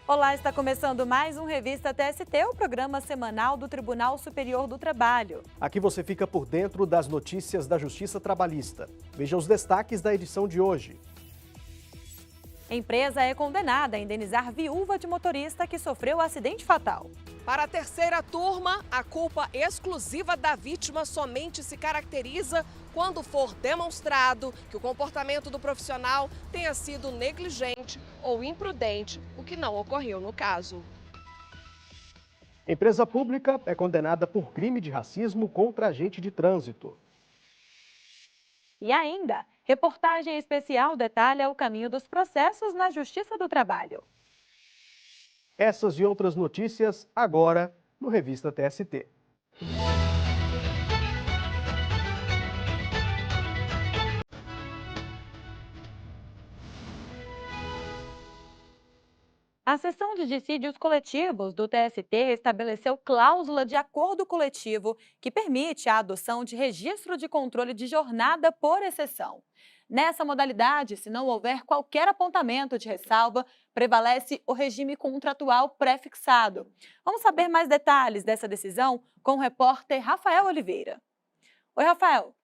Olá, está começando mais um Revista TST, o programa semanal do Tribunal Superior do Trabalho. Aqui você fica por dentro das notícias da Justiça Trabalhista. Veja os destaques da edição de hoje. Empresa é condenada a indenizar viúva de motorista que sofreu acidente fatal. Para a terceira turma, a culpa exclusiva da vítima somente se caracteriza quando for demonstrado que o comportamento do profissional tenha sido negligente ou imprudente, o que não ocorreu no caso. Empresa pública é condenada por crime de racismo contra agente de trânsito. E ainda, reportagem especial detalha o caminho dos processos na Justiça do Trabalho. Essas e outras notícias agora no Revista TST. A seção de dissídios coletivos do TST estabeleceu cláusula de acordo coletivo que permite a adoção de registro de controle de jornada por exceção. Nessa modalidade, se não houver qualquer apontamento de ressalva, prevalece o regime contratual pré-fixado. Vamos saber mais detalhes dessa decisão com o repórter Rafael Oliveira. Oi, Rafael.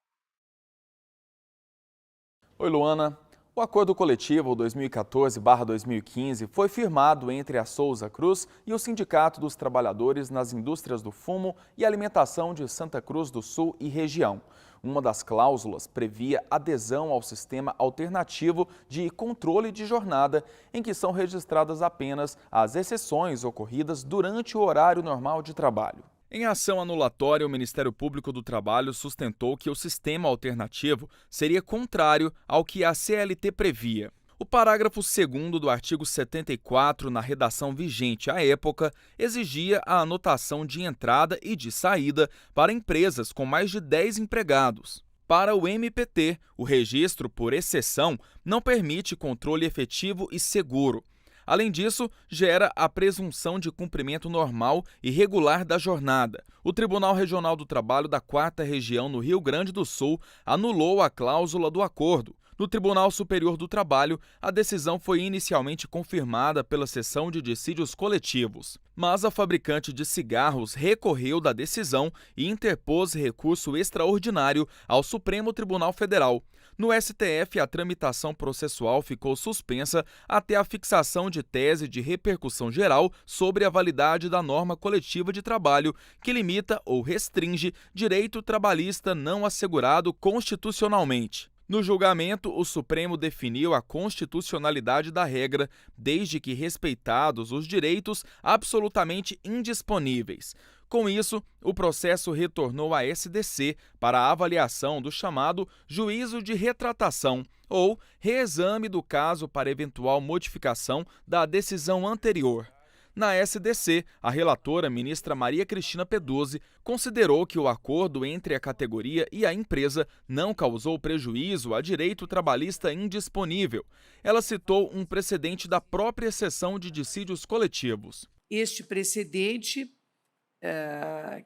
Oi, Luana. O Acordo Coletivo 2014/2015 foi firmado entre a Souza Cruz e o Sindicato dos Trabalhadores nas Indústrias do Fumo e Alimentação de Santa Cruz do Sul e região. Uma das cláusulas previa adesão ao sistema alternativo de controle de jornada, em que são registradas apenas as exceções ocorridas durante o horário normal de trabalho. Em ação anulatória, o Ministério Público do Trabalho sustentou que o sistema alternativo seria contrário ao que a CLT previa. O parágrafo 2º do artigo 74, na redação vigente à época, exigia a anotação de entrada e de saída para empresas com mais de 10 empregados. Para o MPT, o registro por exceção não permite controle efetivo e seguro. Além disso, gera a presunção de cumprimento normal e regular da jornada. O Tribunal Regional do Trabalho da 4ª Região no Rio Grande do Sul anulou a cláusula do acordo. No Tribunal Superior do Trabalho, a decisão foi inicialmente confirmada pela seção de dissídios coletivos. Mas a fabricante de cigarros recorreu da decisão e interpôs recurso extraordinário ao Supremo Tribunal Federal. No STF, a tramitação processual ficou suspensa até a fixação de tese de repercussão geral sobre a validade da norma coletiva de trabalho, que limita ou restringe direito trabalhista não assegurado constitucionalmente. No julgamento, o Supremo definiu a constitucionalidade da regra, desde que respeitados os direitos absolutamente indisponíveis. Com isso, o processo retornou à SDC para a avaliação do chamado juízo de retratação, ou reexame do caso para eventual modificação da decisão anterior. Na SDC, a relatora, ministra Maria Cristina Peduzzi, considerou que o acordo entre a categoria e a empresa não causou prejuízo a direito trabalhista indisponível. Ela citou um precedente da própria seção de dissídios coletivos. Este precedente,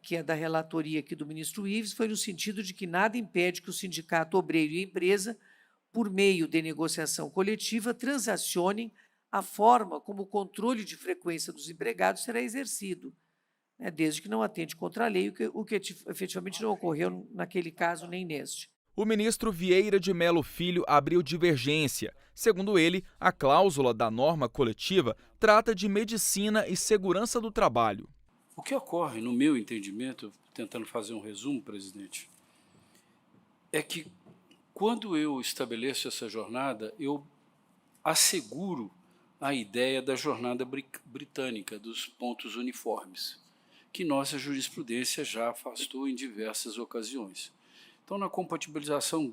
que é da relatoria aqui do ministro Ives, foi no sentido de que nada impede que o sindicato obreiro e a empresa, por meio de negociação coletiva, transacionem a forma como o controle de frequência dos empregados será exercido, desde que não atente contra a lei, o que efetivamente não ocorreu naquele caso nem neste. O ministro Vieira de Mello Filho abriu divergência. Segundo ele, a cláusula da norma coletiva trata de medicina e segurança do trabalho. O que ocorre, no meu entendimento, tentando fazer um resumo, presidente, é que quando eu estabeleço essa jornada, eu asseguro a ideia da jornada britânica, dos pontos uniformes, que nossa jurisprudência já afastou em diversas ocasiões. Então, na compatibilização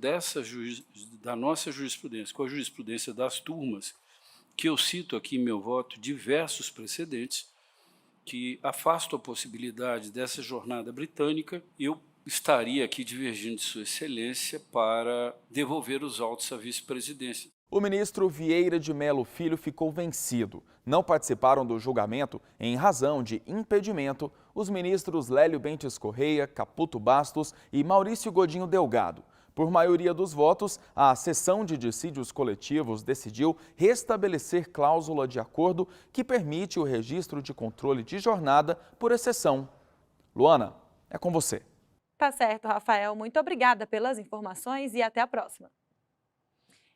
da nossa jurisprudência com a jurisprudência das turmas, que eu cito aqui em meu voto diversos precedentes, que afastam a possibilidade dessa jornada britânica, eu estaria aqui divergindo de Sua Excelência para devolver os autos à vice-presidência. O ministro Vieira de Mello Filho ficou vencido. Não participaram do julgamento, em razão de impedimento, os ministros Lélio Bentes Correia, Caputo Bastos e Maurício Godinho Delgado. Por maioria dos votos, a seção de dissídios coletivos decidiu restabelecer cláusula de acordo que permite o registro de controle de jornada por exceção. Luana, é com você. Tá certo, Rafael. Muito obrigada pelas informações e até a próxima.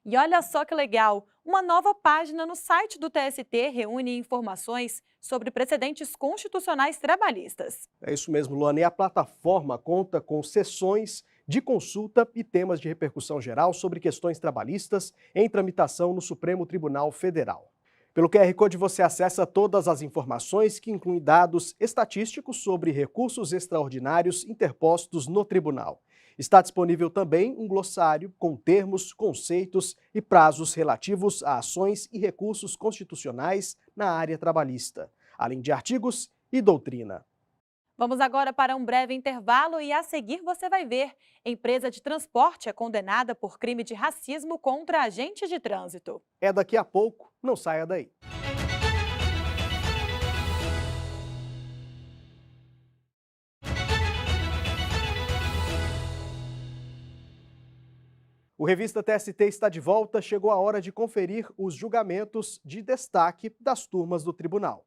E olha só que legal, uma nova página no site do TST reúne informações sobre precedentes constitucionais trabalhistas. É isso mesmo, Luana. E a plataforma conta com sessões de consulta e temas de repercussão geral sobre questões trabalhistas em tramitação no Supremo Tribunal Federal. Pelo QR Code você acessa todas as informações que incluem dados estatísticos sobre recursos extraordinários interpostos no tribunal. Está disponível também um glossário com termos, conceitos e prazos relativos a ações e recursos constitucionais na área trabalhista, além de artigos e doutrina. Vamos agora para um breve intervalo e a seguir você vai ver: empresa de transporte é condenada por crime de racismo contra agente de trânsito. É daqui a pouco, não saia daí. O Revista TST está de volta, chegou a hora de conferir os julgamentos de destaque das turmas do tribunal.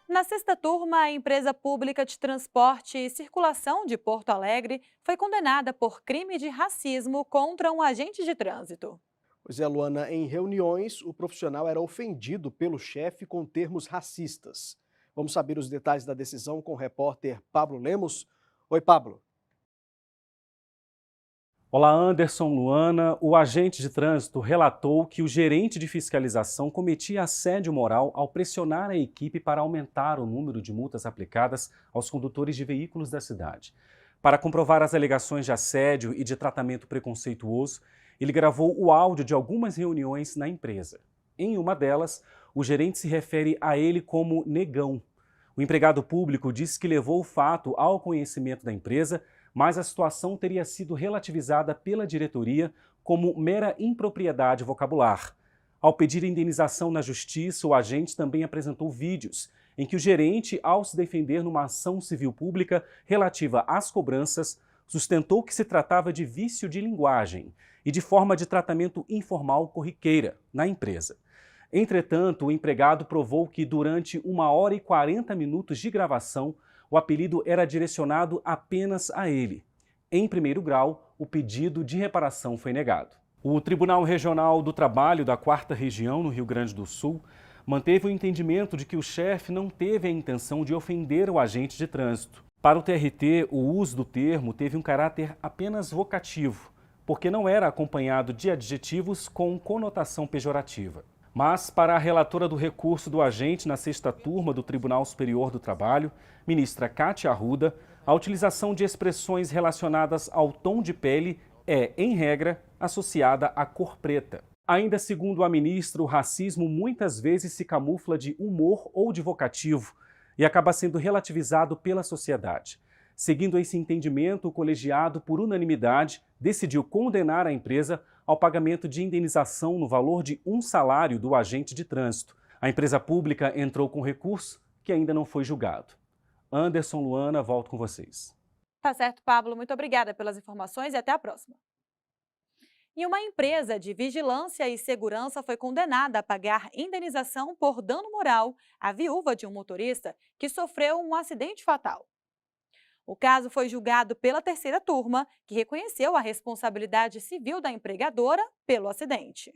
Na sexta turma, a empresa pública de transporte e circulação de Porto Alegre foi condenada por crime de racismo contra um agente de trânsito. Pois é, Luana, em reuniões, o profissional era ofendido pelo chefe com termos racistas. Vamos saber os detalhes da decisão com o repórter Pablo Lemos. Oi, Pablo. Olá, Anderson, Luana. O agente de trânsito relatou que o gerente de fiscalização cometia assédio moral ao pressionar a equipe para aumentar o número de multas aplicadas aos condutores de veículos da cidade. Para comprovar as alegações de assédio e de tratamento preconceituoso, ele gravou o áudio de algumas reuniões na empresa. Em uma delas, o gerente se refere a ele como negão. O empregado público disse que levou o fato ao conhecimento da empresa, mas a situação teria sido relativizada pela diretoria como mera impropriedade vocabular. Ao pedir indenização na justiça, o agente também apresentou vídeos em que o gerente, ao se defender numa ação civil pública relativa às cobranças, sustentou que se tratava de vício de linguagem e de forma de tratamento informal corriqueira na empresa. Entretanto, o empregado provou que durante 1h40 de gravação, o apelido era direcionado apenas a ele. Em primeiro grau, o pedido de reparação foi negado. O Tribunal Regional do Trabalho da 4ª Região, no Rio Grande do Sul, manteve o entendimento de que o chefe não teve a intenção de ofender o agente de trânsito. Para o TRT, o uso do termo teve um caráter apenas vocativo, porque não era acompanhado de adjetivos com conotação pejorativa. Mas, para a relatora do recurso do agente na sexta turma do Tribunal Superior do Trabalho, ministra Cátia Arruda, a utilização de expressões relacionadas ao tom de pele é, em regra, associada à cor preta. Ainda segundo a ministra, o racismo muitas vezes se camufla de humor ou de vocativo e acaba sendo relativizado pela sociedade. Seguindo esse entendimento, o colegiado, por unanimidade, decidiu condenar a empresa ao pagamento de indenização no valor de 1 salário do agente de trânsito. A empresa pública entrou com recurso que ainda não foi julgado. Anderson, Luana, volto com vocês. Tá certo, Pablo. Muito obrigada pelas informações e até a próxima. E uma empresa de vigilância e segurança foi condenada a pagar indenização por dano moral à viúva de um motorista que sofreu um acidente fatal. O caso foi julgado pela terceira turma, que reconheceu a responsabilidade civil da empregadora pelo acidente.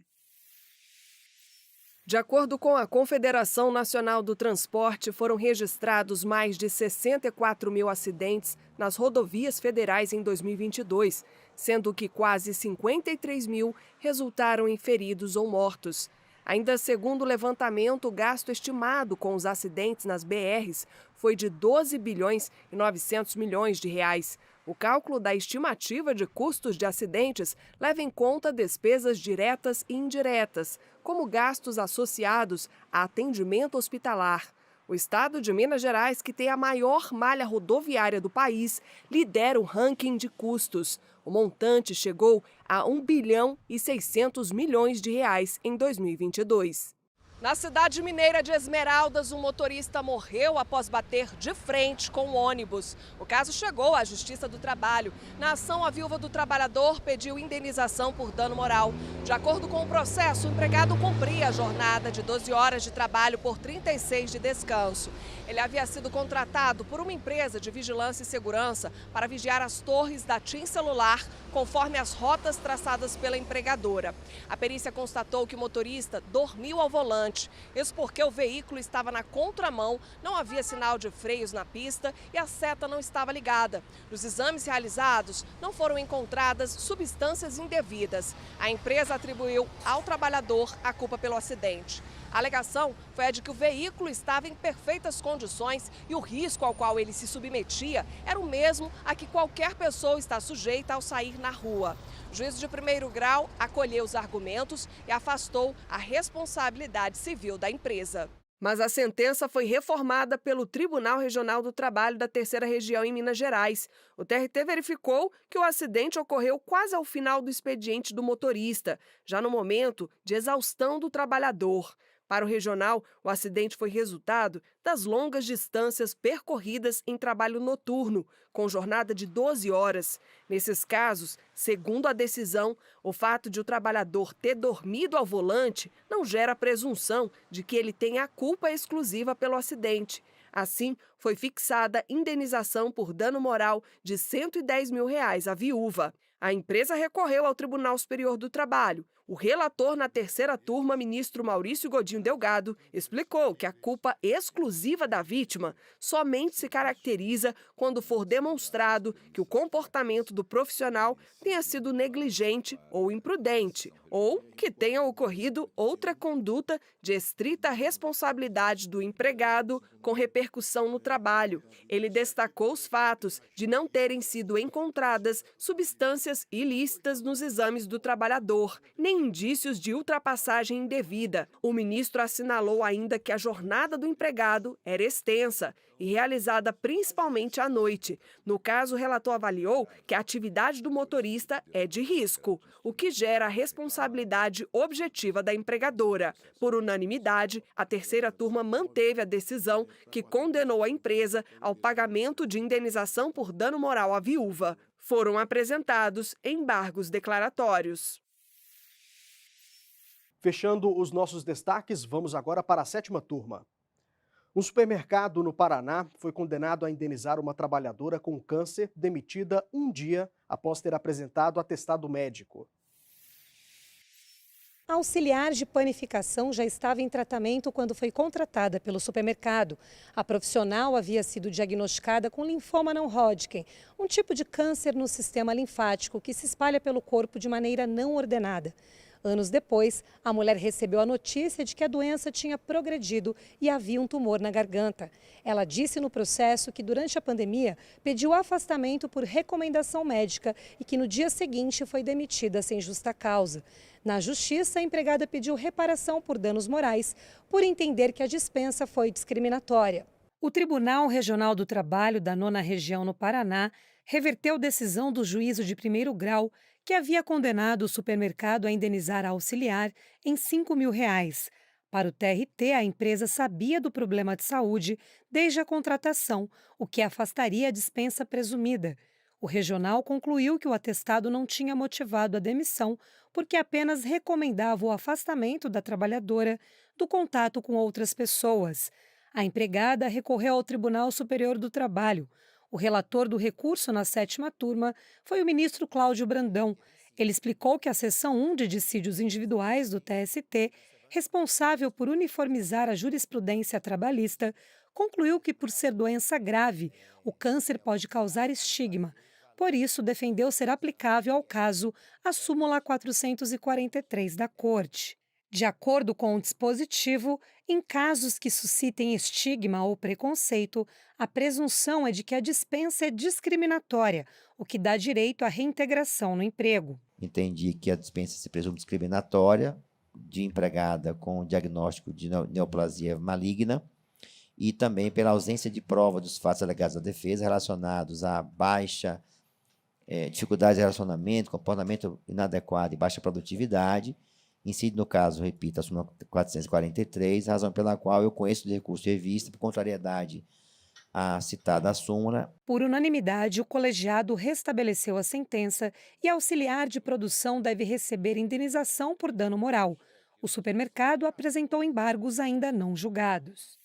De acordo com a Confederação Nacional do Transporte, foram registrados mais de 64 mil acidentes nas rodovias federais em 2022, sendo que quase 53 mil resultaram em feridos ou mortos. Ainda segundo o levantamento, o gasto estimado com os acidentes nas BRs foi de 12 bilhões e 900 milhões de reais. O cálculo da estimativa de custos de acidentes leva em conta despesas diretas e indiretas, como gastos associados a atendimento hospitalar. O estado de Minas Gerais, que tem a maior malha rodoviária do país, lidera o ranking de custos. O montante chegou a 1 bilhão e 600 milhões de reais em 2022. Na cidade mineira de Esmeraldas, um motorista morreu após bater de frente com um ônibus. O caso chegou à Justiça do Trabalho. Na ação, a viúva do trabalhador pediu indenização por dano moral. De acordo com o processo, o empregado cumpria a jornada de 12 horas de trabalho por 36 de descanso. Ele havia sido contratado por uma empresa de vigilância e segurança para vigiar as torres da TIM Celular, conforme as rotas traçadas pela empregadora. A perícia constatou que o motorista dormiu ao volante. Isso porque o veículo estava na contramão, não havia sinal de freios na pista e a seta não estava ligada. Nos exames realizados, não foram encontradas substâncias indevidas. A empresa atribuiu ao trabalhador a culpa pelo acidente. A alegação foi a de que o veículo estava em perfeitas condições e o risco ao qual ele se submetia era o mesmo a que qualquer pessoa está sujeita ao sair na rua. O juízo de primeiro grau acolheu os argumentos e afastou a responsabilidade civil da empresa. Mas a sentença foi reformada pelo Tribunal Regional do Trabalho da Terceira Região em Minas Gerais. O TRT verificou que o acidente ocorreu quase ao final do expediente do motorista, já no momento de exaustão do trabalhador. Para o regional, o acidente foi resultado das longas distâncias percorridas em trabalho noturno, com jornada de 12 horas. Nesses casos, segundo a decisão, o fato de o trabalhador ter dormido ao volante não gera presunção de que ele tenha a culpa exclusiva pelo acidente. Assim, foi fixada indenização por dano moral de R$ 110 mil à viúva. A empresa recorreu ao Tribunal Superior do Trabalho. O relator na terceira turma, ministro Maurício Godinho Delgado, explicou que a culpa exclusiva da vítima somente se caracteriza quando for demonstrado que o comportamento do profissional tenha sido negligente ou imprudente, ou que tenha ocorrido outra conduta de estrita responsabilidade do empregado com repercussão no trabalho. Ele destacou os fatos de não terem sido encontradas substâncias ilícitas nos exames do trabalhador, nem indícios de ultrapassagem indevida. O ministro assinalou ainda que a jornada do empregado era extensa e realizada principalmente à noite. No caso, o relator avaliou que a atividade do motorista é de risco, o que gera a responsabilidade objetiva da empregadora. Por unanimidade, a terceira turma manteve a decisão que condenou a empresa ao pagamento de indenização por dano moral à viúva. Foram apresentados embargos declaratórios. Fechando os nossos destaques, vamos agora para a sétima turma. Um supermercado no Paraná foi condenado a indenizar uma trabalhadora com câncer demitida um dia após ter apresentado atestado médico. A auxiliar de panificação já estava em tratamento quando foi contratada pelo supermercado. A profissional havia sido diagnosticada com linfoma não Hodgkin, um tipo de câncer no sistema linfático que se espalha pelo corpo de maneira não ordenada. Anos depois, a mulher recebeu a notícia de que a doença tinha progredido e havia um tumor na garganta. Ela disse no processo que durante a pandemia pediu afastamento por recomendação médica e que no dia seguinte foi demitida sem justa causa. Na justiça, a empregada pediu reparação por danos morais por entender que a dispensa foi discriminatória. O Tribunal Regional do Trabalho da 9ª Região no Paraná reverteu decisão do juízo de primeiro grau que havia condenado o supermercado a indenizar a auxiliar em R$ 5 mil. Para o TRT, a empresa sabia do problema de saúde desde a contratação, o que afastaria a dispensa presumida. O regional concluiu que o atestado não tinha motivado a demissão porque apenas recomendava o afastamento da trabalhadora do contato com outras pessoas. A empregada recorreu ao Tribunal Superior do Trabalho. O relator do recurso na sétima turma foi o ministro Cláudio Brandão. Ele explicou que a seção 1 de dissídios individuais do TST, responsável por uniformizar a jurisprudência trabalhista, concluiu que, por ser doença grave, o câncer pode causar estigma. Por isso, defendeu ser aplicável ao caso a súmula 443 da Corte. De acordo com o dispositivo, em casos que suscitem estigma ou preconceito, a presunção é de que a dispensa é discriminatória, o que dá direito à reintegração no emprego. Entendi que a dispensa se presume discriminatória de empregada com diagnóstico de neoplasia maligna e também pela ausência de prova dos fatos alegados à defesa relacionados à baixa dificuldade de relacionamento, comportamento inadequado e baixa produtividade, Incide, no caso, repito, a súmula 443, razão pela qual eu conheço do recurso de revista por contrariedade à citada súmula. Por unanimidade, o colegiado restabeleceu a sentença e a auxiliar de produção deve receber indenização por dano moral. O supermercado apresentou embargos ainda não julgados.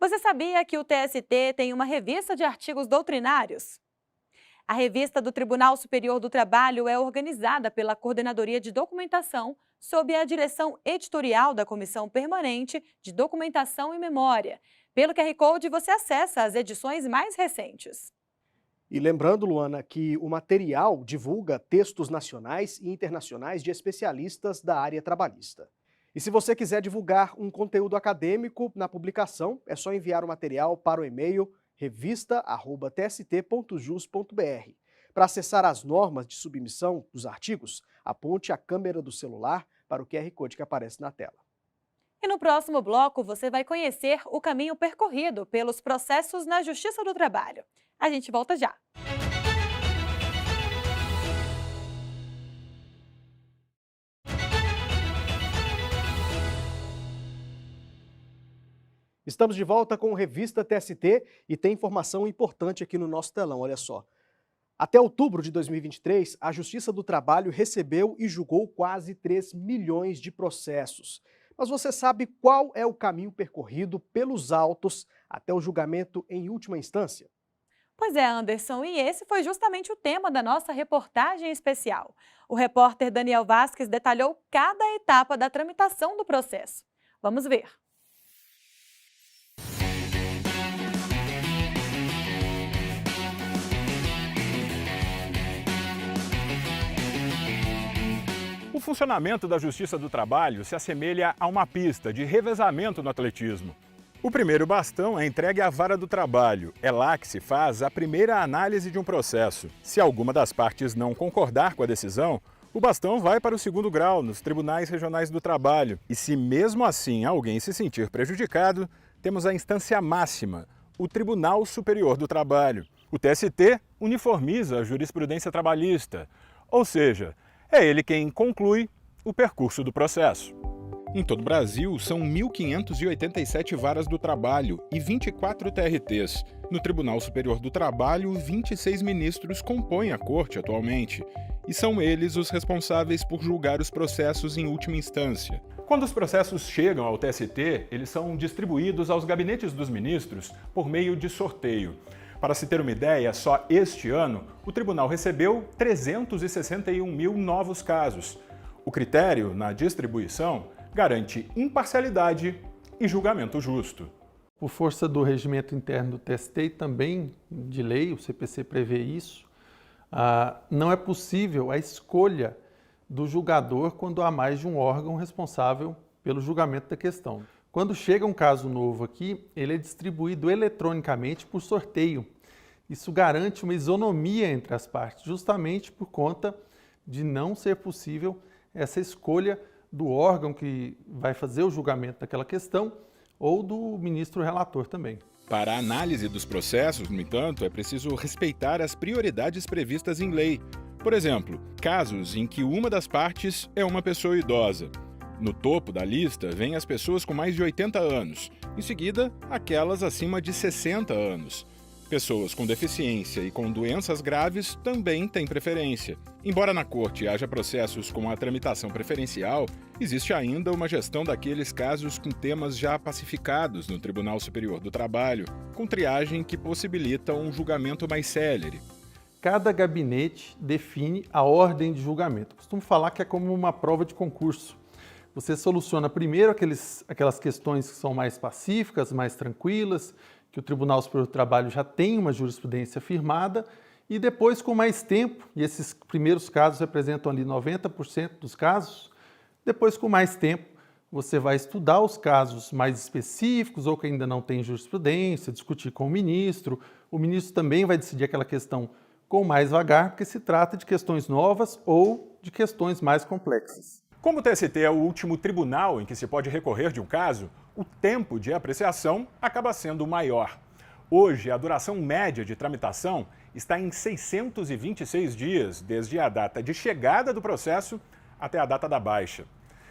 Você sabia que o TST tem uma revista de artigos doutrinários? A revista do Tribunal Superior do Trabalho é organizada pela Coordenadoria de Documentação sob a direção editorial da Comissão Permanente de Documentação e Memória. Pelo QR Code, você acessa as edições mais recentes. E lembrando, Luana, que o material divulga textos nacionais e internacionais de especialistas da área trabalhista. E se você quiser divulgar um conteúdo acadêmico na publicação, é só enviar o material para o e-mail revista@tst.jus.br. Para acessar as normas de submissão dos artigos, aponte a câmera do celular para o QR Code que aparece na tela. E no próximo bloco, você vai conhecer o caminho percorrido pelos processos na Justiça do Trabalho. A gente volta já. Estamos de volta com Revista TST e tem informação importante aqui no nosso telão, olha só. Até outubro de 2023, a Justiça do Trabalho recebeu e julgou quase 3 milhões de processos. Mas você sabe qual é o caminho percorrido pelos autos até o julgamento em última instância? Pois é, Anderson, e esse foi justamente o tema da nossa reportagem especial. O repórter Daniel Vasquez detalhou cada etapa da tramitação do processo. Vamos ver. O funcionamento da Justiça do Trabalho se assemelha a uma pista de revezamento no atletismo. O primeiro bastão é entregue à vara do trabalho. É lá que se faz a primeira análise de um processo. Se alguma das partes não concordar com a decisão, o bastão vai para o segundo grau, nos tribunais regionais do trabalho. E se mesmo assim alguém se sentir prejudicado, temos a instância máxima, o Tribunal Superior do Trabalho. O TST uniformiza a jurisprudência trabalhista, ou seja, é ele quem conclui o percurso do processo. Em todo o Brasil, são 1.587 varas do trabalho e 24 TRTs. No Tribunal Superior do Trabalho, 26 ministros compõem a corte atualmente, e são eles os responsáveis por julgar os processos em última instância. Quando os processos chegam ao TST, eles são distribuídos aos gabinetes dos ministros por meio de sorteio. Para se ter uma ideia, só este ano, o tribunal recebeu 361 mil novos casos. O critério na distribuição garante imparcialidade e julgamento justo. Por força do regimento interno do TST e também de lei, o CPC prevê isso, não é possível a escolha do julgador quando há mais de um órgão responsável pelo julgamento da questão. Quando chega um caso novo aqui, ele é distribuído eletronicamente por sorteio. Isso garante uma isonomia entre as partes, justamente por conta de não ser possível essa escolha do órgão que vai fazer o julgamento daquela questão ou do ministro relator também. Para a análise dos processos, no entanto, é preciso respeitar as prioridades previstas em lei. Por exemplo, casos em que uma das partes é uma pessoa idosa. No topo da lista vêm as pessoas com mais de 80 anos, em seguida, aquelas acima de 60 anos. Pessoas com deficiência e com doenças graves também têm preferência. Embora na corte haja processos com a tramitação preferencial, existe ainda uma gestão daqueles casos com temas já pacificados no Tribunal Superior do Trabalho, com triagem que possibilita um julgamento mais célere. Cada gabinete define a ordem de julgamento. Costumo falar que é como uma prova de concurso. Você soluciona primeiro aquelas questões que são mais pacíficas, mais tranquilas, que o Tribunal Superior do Trabalho já tem uma jurisprudência firmada, e depois, com mais tempo, e esses primeiros casos representam ali 90% dos casos, depois, com mais tempo, você vai estudar os casos mais específicos ou que ainda não tem jurisprudência, discutir com o ministro também vai decidir aquela questão com mais vagar, porque se trata de questões novas ou de questões mais complexas. Como o TST é o último tribunal em que se pode recorrer de um caso, o tempo de apreciação acaba sendo maior. Hoje, a duração média de tramitação está em 626 dias, desde a data de chegada do processo até a data da baixa.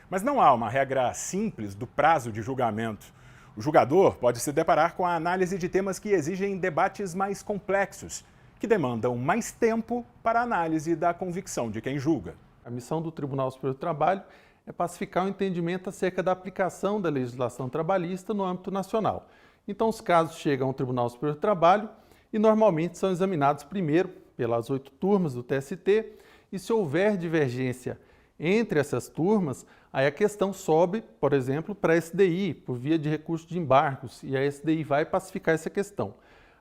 Mas não há uma regra simples do prazo de julgamento. O julgador pode se deparar com a análise de temas que exigem debates mais complexos, que demandam mais tempo para a análise da convicção de quem julga. A missão do Tribunal Superior do Trabalho é pacificar o entendimento acerca da aplicação da legislação trabalhista no âmbito nacional. Então, os casos chegam ao Tribunal Superior do Trabalho e normalmente são examinados primeiro pelas 8 turmas do TST e se houver divergência entre essas turmas, aí a questão sobe, por exemplo, para a SDI, por via de recurso de embargos, e a SDI vai pacificar essa questão.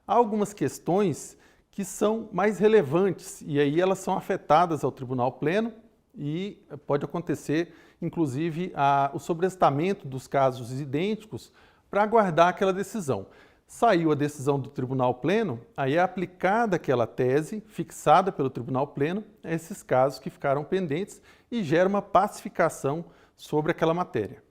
Há algumas questões que são mais relevantes e aí elas são afetadas ao Tribunal Pleno e pode acontecer, inclusive, o sobrestamento dos casos idênticos para aguardar aquela decisão. Saiu a decisão do Tribunal Pleno, aí é aplicada aquela tese fixada pelo Tribunal Pleno a esses casos que ficaram pendentes e gera uma pacificação sobre aquela matéria.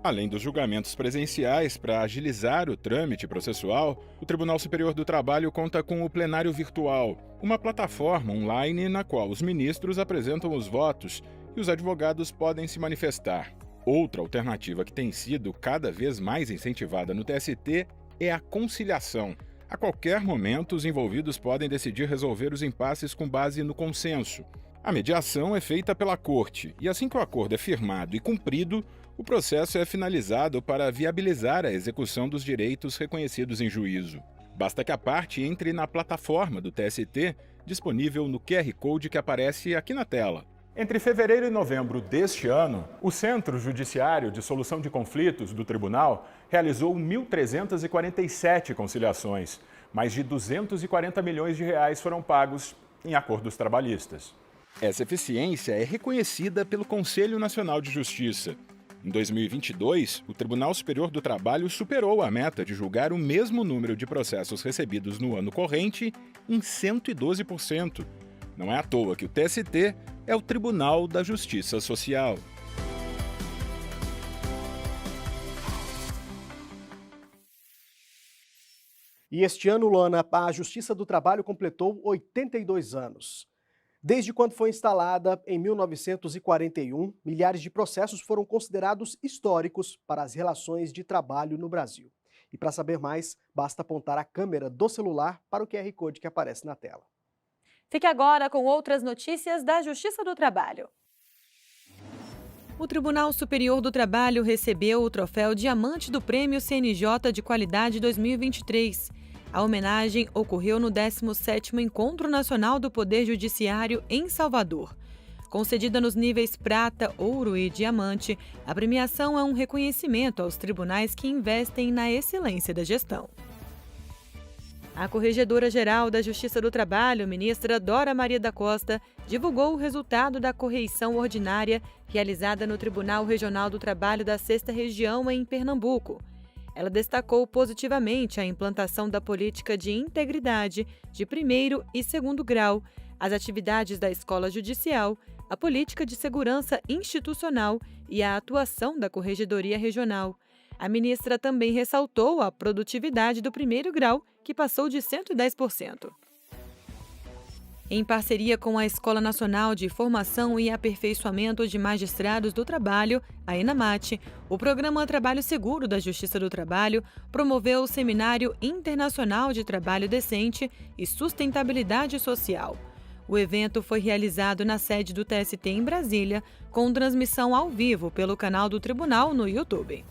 Além dos julgamentos presenciais, para agilizar o trâmite processual, o Tribunal Superior do Trabalho conta com o Plenário Virtual, uma plataforma online na qual os ministros apresentam os votos e os advogados podem se manifestar. Outra alternativa que tem sido cada vez mais incentivada no TST é a conciliação. A qualquer momento, os envolvidos podem decidir resolver os impasses com base no consenso. A mediação é feita pela Corte e, assim que o acordo é firmado e cumprido, o processo é finalizado para viabilizar a execução dos direitos reconhecidos em juízo. Basta que a parte entre na plataforma do TST, disponível no QR Code que aparece aqui na tela. Entre fevereiro e novembro deste ano, o Centro Judiciário de Solução de Conflitos do Tribunal realizou 1.347 conciliações. Mais de 240 milhões de reais foram pagos em acordos trabalhistas. Essa eficiência é reconhecida pelo Conselho Nacional de Justiça. Em 2022, o Tribunal Superior do Trabalho superou a meta de julgar o mesmo número de processos recebidos no ano corrente em 112%. Não é à toa que o TST é o Tribunal da Justiça Social. E este ano, Luana, a Justiça do Trabalho completou 82 anos. Desde quando foi instalada, em 1941, milhares de processos foram considerados históricos para as relações de trabalho no Brasil. E para saber mais, basta apontar a câmera do celular para o QR Code que aparece na tela. Fique agora com outras notícias da Justiça do Trabalho. O Tribunal Superior do Trabalho recebeu o troféu Diamante do Prêmio CNJ de Qualidade 2023. A homenagem ocorreu no 17º Encontro Nacional do Poder Judiciário em Salvador. Concedida nos níveis prata, ouro e diamante, a premiação é um reconhecimento aos tribunais que investem na excelência da gestão. A Corregedora-Geral da Justiça do Trabalho, ministra Dora Maria da Costa, divulgou o resultado da correição ordinária realizada no Tribunal Regional do Trabalho da 6ª Região em Pernambuco. Ela destacou positivamente a implantação da política de integridade de 1º e 2º grau, as atividades da Escola Judicial, a política de segurança institucional e a atuação da Corregedoria Regional. A ministra também ressaltou a produtividade do 1º grau, que passou de 110%. Em parceria com a Escola Nacional de Formação e Aperfeiçoamento de Magistrados do Trabalho, a ENAMAT, o Programa Trabalho Seguro da Justiça do Trabalho promoveu o Seminário Internacional de Trabalho Decente e Sustentabilidade Social. O evento foi realizado na sede do TST em Brasília, com transmissão ao vivo pelo canal do Tribunal no YouTube.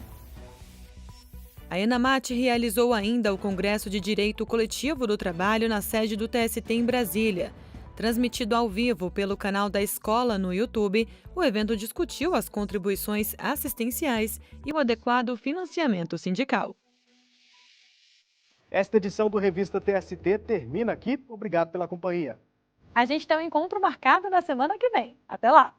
A ENAMAT realizou ainda o Congresso de Direito Coletivo do Trabalho na sede do TST em Brasília. Transmitido ao vivo pelo canal da escola no YouTube, o evento discutiu as contribuições assistenciais e o adequado financiamento sindical. Esta edição do Revista TST termina aqui. Obrigado pela companhia. A gente tem um encontro marcado na semana que vem. Até lá!